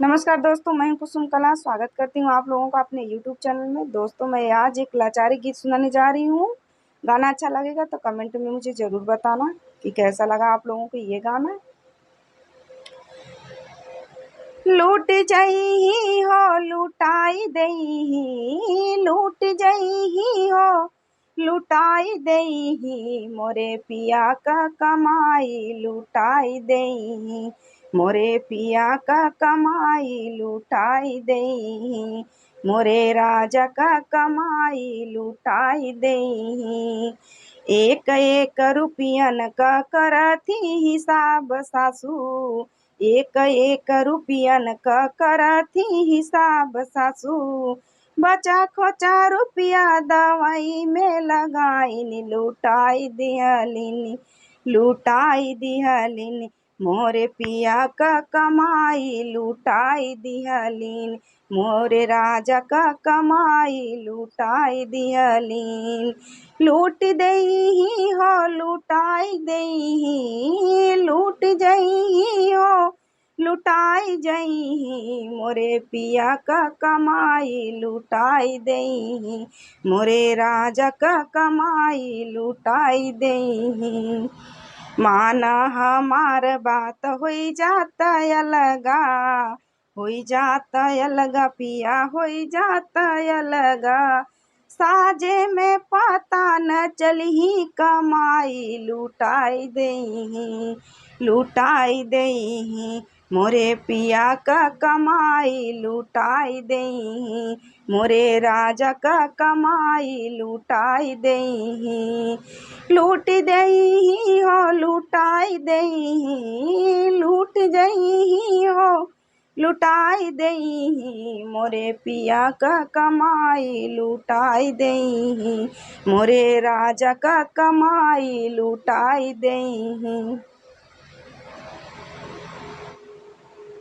नमस्कार दोस्तों, मैं हूं कुसुम कला। स्वागत करती हूं आप लोगों का अपने YouTube चैनल में। दोस्तों, मैं आज एक लाचारी गीत सुनाने जा रही हूं। गाना अच्छा लगेगा तो कमेंट में मुझे ज़रूर बताना कि कैसा लगा आप लोगों को ये गाना। लूट जइही हो लुटाई देही, लूट जइही हो लुटाई देही, मोरे पिया का कमाई लुटाई देही, मोरे पिया का कमाई लुटाई देही, मोरे राजा का कमाई लुटाई देही। एक एक रुपयन का करथी हिसाब सासू, एक एक रुपयन का करथी हिसाब सासू, बचा खोचा रुपया दवाई में लगाइन लुटाई दिहलिन, लुटाई दिहलिन, मोरे पिया का कमाई लुटाई दिहलिन, मोरे राजा का कमाई लुटाई दिहलिन। लूट देही हो लुटाई देही, लूट जइही हो लुटाई जइही, मोरे पिया का कमाई लुटाई देही, मोरे राजा का कमाई लुटाई देही। माना हमार बात होई जाता अलगा, होई जाता अलगा पिया होई जाता अलगा, साजे में पता न चलही कमाई लुटाई देही, लुटाई देही, मोरे पिया का कमाई लुटाई देही, मोरे राजा का कमाई लुटाई देही। लूट देही हो लुटाई देही, लूट जइही हो लुटाई देही, मोरे पिया का कमाई लुटाई देही, मोरे राजा का कमाई लुटाई देही।